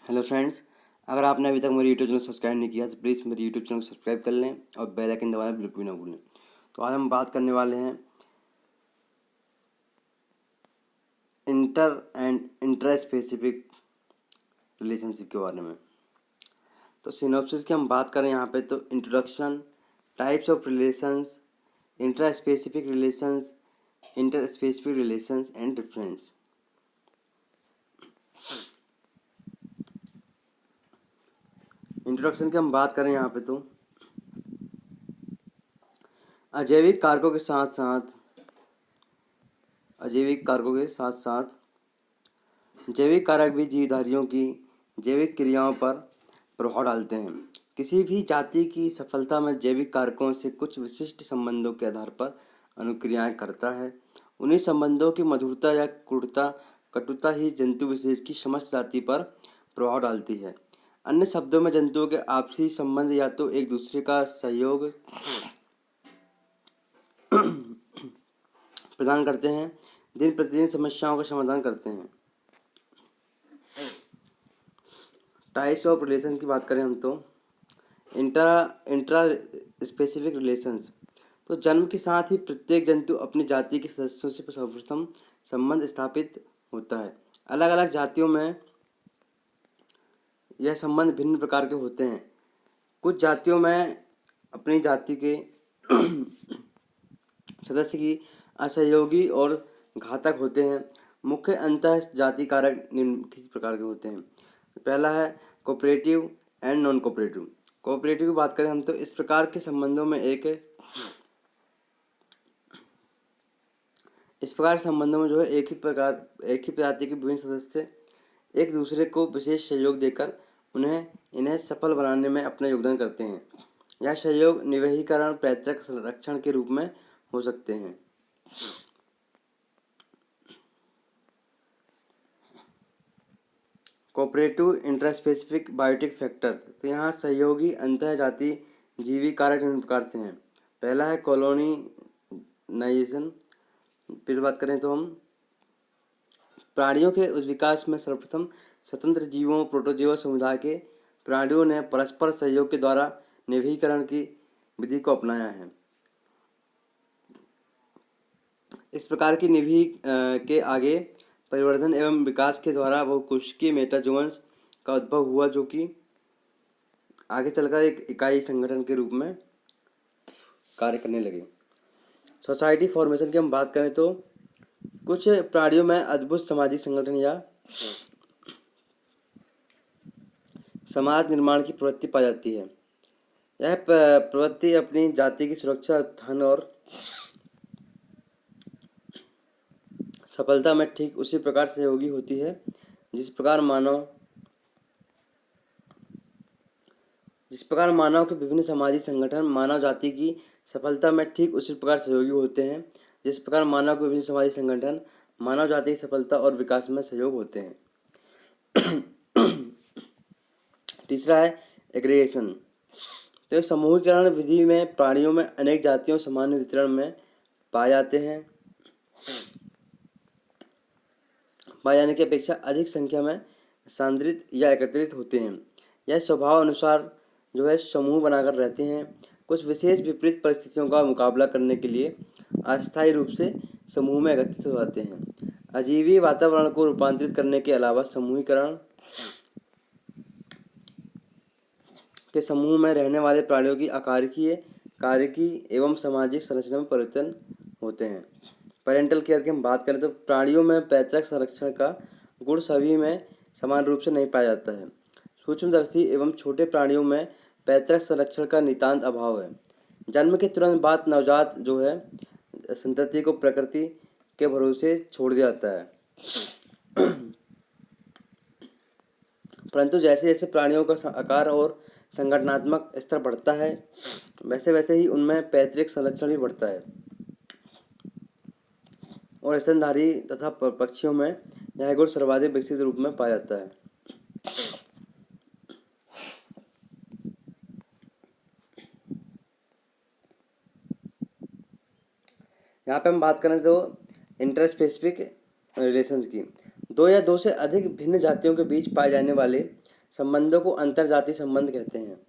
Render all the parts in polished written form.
Hello friends, अगर आपने अभी तक मेरे यूट्यूब चैनल सब्सक्राइब नहीं किया तो प्लीज़ मेरे यूट्यूब चैनल को सब्सक्राइब कर लें और बेल आइकन दबाना बिल्कुल भी ना भूलें। तो आज हम बात करने वाले हैं इंटर स्पेसिफिक रिलेशनशिप के बारे में। तो सिनॉप्सिस की हम बात करें यहाँ पे तो introduction, types of relations, inter specific relations and difference. Introduction की हम बात करें यहाँ पे तो अजैविक कारकों के साथ साथ जैविक कारक भी जीवधारियों की जैविक क्रियाओं पर प्रभाव डालते हैं। किसी भी जाति की सफलता में जैविक कारकों से कुछ विशिष्ट संबंधों के आधार पर अनुक्रियाएं करता है। उन्हीं संबंधों की मधुरता या कटुता ही जंतु विशेष की समस्त जाति पर प्रभाव डालती है। अन्य शब्दों में जंतुओं के आपसी संबंध या तो एक दूसरे का सहयोग प्रदान करते हैं, दिन प्रतिदिन समस्याओं का समाधान करते हैं। टाइप्स ऑफ रिलेशन की बात करें हम तो इंट्रा स्पेसिफिक रिलेशंस, तो जन्म के साथ ही प्रत्येक जंतु अपनी जाति के सदस्यों से सर्वप्रथम संबंध स्थापित होता है। अलग अलग जातियों में यह संबंध भिन्न प्रकार के होते हैं। कुछ जातियों में अपनी जाति के सदस्य की असहयोगी और घातक होते हैं। मुख्य अंतः जाति कारक निम्न किस प्रकार के होते हैं। पहला है cooperative and non cooperative. Cooperative की बात करें हम तो इस प्रकार के संबंधों में जो है एक ही प्रजाति के विभिन्न सदस्य एक दूसरे को विशेष सहयोग देकर इन्हें सफल बनाने में अपना योगदान करते हैं। यह सहयोग निवहीकरण, पैतृक संरक्षण के रूप में हो सकते हैं। कोऑपरेटिव इंट्रास्पेसिफिक बायोटिक फैक्टर्स, तो यहाँ सहयोगी अंतः जाति जीवी कारक निम्न प्रकार से हैं। पहला है कॉलोनाइजेशन। फिर बात करें तो हम प्राणियों के उस विकास में सर्वप्रथम स्वतंत्र जीवों प्रोटोजोआ समुदाय के प्राणियों ने परस्पर सहयोग के द्वारा निवहीकरण की विधि को अपनाया है। इस प्रकार की निवही के आगे परिवर्धन एवं विकास के द्वारा बहुकोशिकीय मेटाजोन्स का उद्भव हुआ, जो कि आगे चलकर एक इकाई संगठन के रूप में कार्य करने लगे। सोसाइटी फॉर्मेशन की हम बात करें तो कुछ प्राणियों में अद्भुत सामाजिक संगठन या समाज निर्माण की प्रवृत्ति पाई जाती है। यह प्रवृत्ति अपनी जाति की सुरक्षा, उत्थान और सफलता में ठीक उसी प्रकार सहयोगी होती है जिस प्रकार मानव के विभिन्न सामाजिक संगठन मानव जाति की सफलता में ठीक उसी प्रकार सहयोगी होते हैं जिस प्रकार मानव के विभिन्न सामाजिक संगठन मानव जाति की सफलता और विकास में सहयोग होते हैं। तीसरा है एग्रीगेशन। तो समूहीकरण विधि में प्राणियों में अनेक जातियों सामान्य वितरण में पाए जाने की अपेक्षा अधिक संख्या में सांद्रित या एकत्रित होते हैं। यह स्वभाव अनुसार जो है समूह बनाकर रहते हैं। कुछ विशेष विपरीत परिस्थितियों का मुकाबला करने के लिए अस्थायी रूप से समूह में एकत्रित हो जाते हैं। अजीवी वातावरण को रूपांतरित करने के अलावा समूहीकरण के समूह में रहने वाले प्राणियों की आकारिकीय, कार्यकी एवं सामाजिक संरचना में परिवर्तन होते हैं। पेरेंटल केयर की हम बात करें तो प्राणियों में पैतृक संरक्षण का गुण सभी में समान रूप से नहीं पाया जाता है। सूक्ष्मदर्शी एवं छोटे प्राणियों में पैतृक संरक्षण का नितांत अभाव है। जन्म के तुरंत बाद नवजात जो है संतति को प्रकृति के भरोसे छोड़ दिया जाता है। परंतु जैसे जैसे प्राणियों का आकार और संगठनात्मक स्तर बढ़ता है वैसे वैसे ही उनमें पैतृक संरक्षण भी बढ़ता है और स्तनधारी तथा पक्षियों में यह गुण सर्वाधिक विकसित रूप में पाया जाता है। यहाँ पे हम बात करें तो इंटरस्पेसिफिक रिलेशंस की, दो या दो से अधिक भिन्न जातियों के बीच पाए जाने वाले संबंधों को अंतरजातीय संबंध कहते हैं।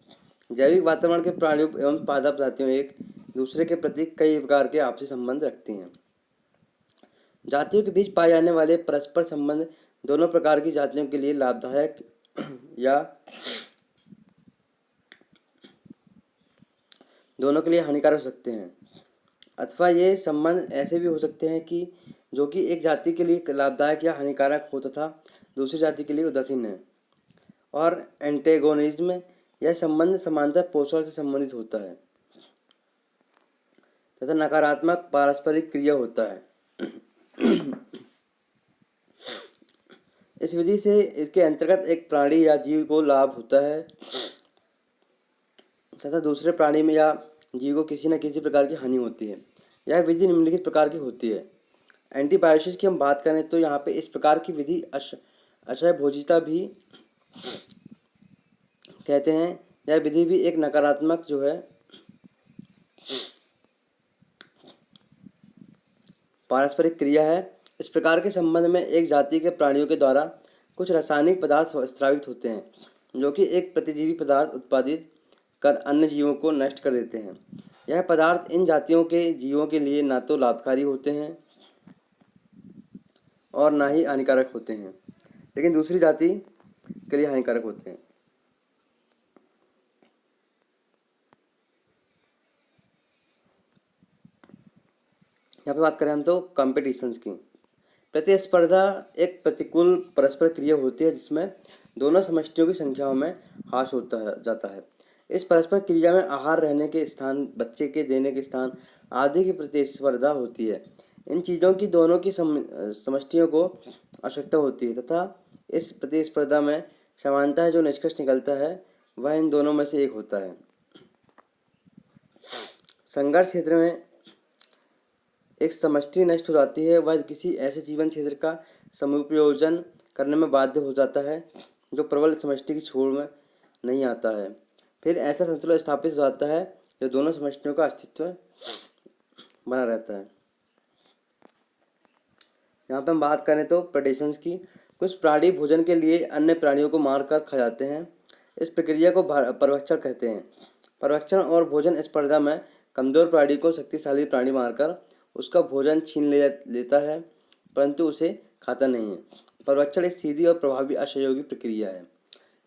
जैविक वातावरण के प्राणियों एवं पादप जातियों एक दूसरे के प्रति कई प्रकार के आपसी संबंध रखती हैं। जातियों के बीच पाए जाने वाले परस्पर संबंध दोनों प्रकार की जातियों के लिए लाभदायक या दोनों के लिए हानिकारक हो सकते हैं, अथवा ये संबंध ऐसे भी हो सकते हैं कि जो कि एक जाति के लिए लाभदायक या हानिकारक हो तथा दूसरी जाति के लिए उदासीन है। और एंटेगोनिज्म यह संबंध समानता पोषण से संबंधित होता है तथा नकारात्मक पारस्परिक क्रिया होता है। इस विधि से इसके अंतर्गत एक प्राणी या जीव को लाभ होता है तथा दूसरे प्राणी में या जीव को किसी न किसी प्रकार की हानि होती है। यह विधि निम्नलिखित प्रकार की होती है। एंटीबायोसिस की हम बात करें तो यहाँ पे इस प्रकार की विधि असहभोजिता भी कहते हैं। यह विधि भी एक नकारात्मक जो है पारस्परिक क्रिया है। इस प्रकार के संबंध में एक जाति के प्राणियों के द्वारा कुछ रासायनिक पदार्थ स्रावित होते हैं जो कि एक प्रतिजीवी पदार्थ उत्पादित कर अन्य जीवों को नष्ट कर देते हैं। यह पदार्थ इन जातियों के जीवों के लिए ना तो लाभकारी होते हैं और ना ही हानिकारक होते हैं, लेकिन दूसरी जाति के लिए हानिकारक होते हैं। यहाँ पे बात करें हम तो कॉम्पिटिशन्स की। प्रतिस्पर्धा एक प्रतिकूल परस्पर क्रिया होती है जिसमें दोनों समष्टियों की संख्याओं में ह्रास जाता है। इस परस्पर क्रिया में आहार, रहने के स्थान, बच्चे के देने के स्थान आदि की प्रतिस्पर्धा होती है। इन चीज़ों की दोनों की समष्टियों को आवश्यकता होती है तथा इस प्रतिस्पर्धा में समानता जो निष्कर्ष निकलता है वह इन दोनों में से एक होता है। संघर्ष क्षेत्र में एक समष्टि नष्ट हो जाती है, वह किसी ऐसे जीवन क्षेत्र का समुपयोजन करने में बाध्य हो जाता है जो प्रबल समष्टि की छोड़ में नहीं आता है। फिर ऐसा संतुलन स्थापित हो जाता है जो दोनों समष्टियों का अस्तित्व बना रहता है। यहाँ पे हम बात करें तो प्रेडेशंस की। कुछ प्राणी भोजन के लिए अन्य प्राणियों को मार कर खा जाते हैं। इस प्रक्रिया को परभक्षण कहते हैं। परभक्षण और भोजन स्पर्धा में कमजोर प्राणी को शक्तिशाली प्राणी मारकर उसका भोजन छीन लेता है, परंतु उसे खाता नहीं है। परभक्षण एक सीधी और प्रभावी असहयोगी प्रक्रिया है।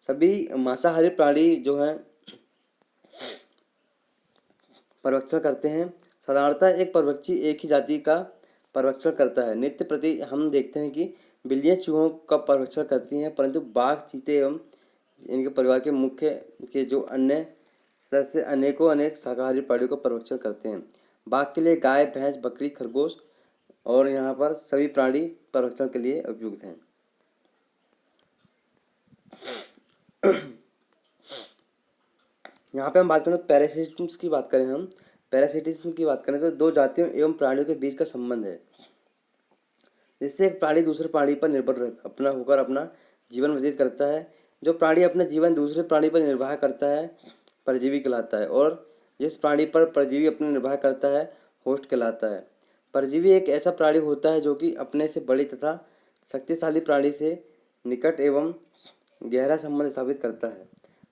सभी मांसाहारी प्राणी जो हैं परभक्षण करते हैं। साधारणतः एक परभक्षी एक ही जाति का परभक्षण करता है। नित्य प्रति हम देखते हैं कि बिल्लियाँ चूहों का परभक्षण करती हैं, परंतु बाघ, चीते एवं इनके परिवार के मुख्य के जो अन्य सदस्य अनेक शाकाहारी प्राणियों का परभक्षण करते हैं। बाघ के लिए गाय, भैंस, बकरी, खरगोश और यहाँ पर सभी प्राणी परभक्षण के लिए उपयुक्त हैं। यहाँ पे हम बात करें तो पैरासिटिज्म की बात करें हम पैरासिटिज्म की बात करें तो दो जातियों एवं प्राणियों के बीच का संबंध है जिससे एक प्राणी दूसरे प्राणी पर निर्भर अपना जीवन व्यतीत करता है। जो प्राणी अपना जीवन दूसरे प्राणी पर निर्वाह करता है परजीवी कहलाता है, और जिस प्राणी पर परजीवी अपना निर्वाह करता है होस्ट कहलाता है। परजीवी एक ऐसा प्राणी होता है जो कि अपने से बड़ी तथा शक्तिशाली प्राणी से निकट एवं गहरा संबंध स्थापित करता है।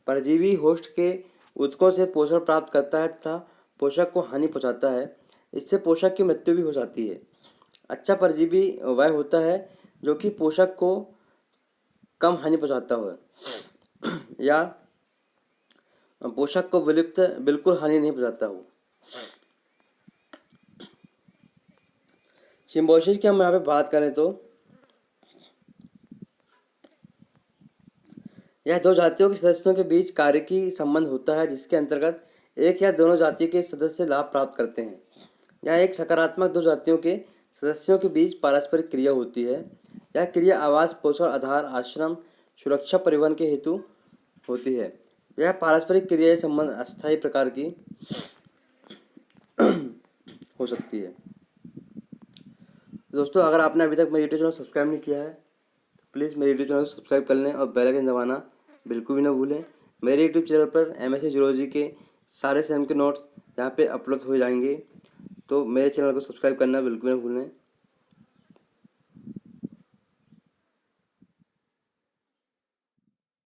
परजीवी होस्ट के ऊतकों से पोषण प्राप्त करता है तथा पोषक को हानि पहुंचाता है। इससे पोषक की मृत्यु भी हो जाती है। अच्छा परजीवी वह होता है जो कि पोषक को कम हानि पहुंचाता हो या पोषक को बिल्कुल हानि नहीं पहुंचाता हो। सिम्बायोसिस की हम यहाँ पे बात करें तो यह दो जातियों के सदस्यों के बीच कार्य की संबंध होता है जिसके अंतर्गत एक या दोनों जाति के सदस्य लाभ प्राप्त करते हैं। यह एक सकारात्मक दो जातियों के सदस्यों के बीच पारस्परिक क्रिया होती है। यह क्रिया आवास, पोषण, आधार, आश्रम, सुरक्षा, परिवहन के हेतु होती है। यह पारस्परिक क्रिया संबंध अस्थायी प्रकार की हो सकती है। दोस्तों, अगर आपने अभी तक मेरे यूट्यूब चैनल सब्सक्राइब नहीं किया है तो प्लीज़ मेरे यूट्यूब चैनल को सब्सक्राइब कर लें और बेल आइकन दबाना बिल्कुल भी ना भूलें। मेरे यूट्यूब चैनल पर एमएससी जूलॉजी के सारे सेम के नोट्स यहाँ पे अपलोड हो जाएंगे, तो मेरे चैनल को सब्सक्राइब करना बिल्कुल ना भूलें।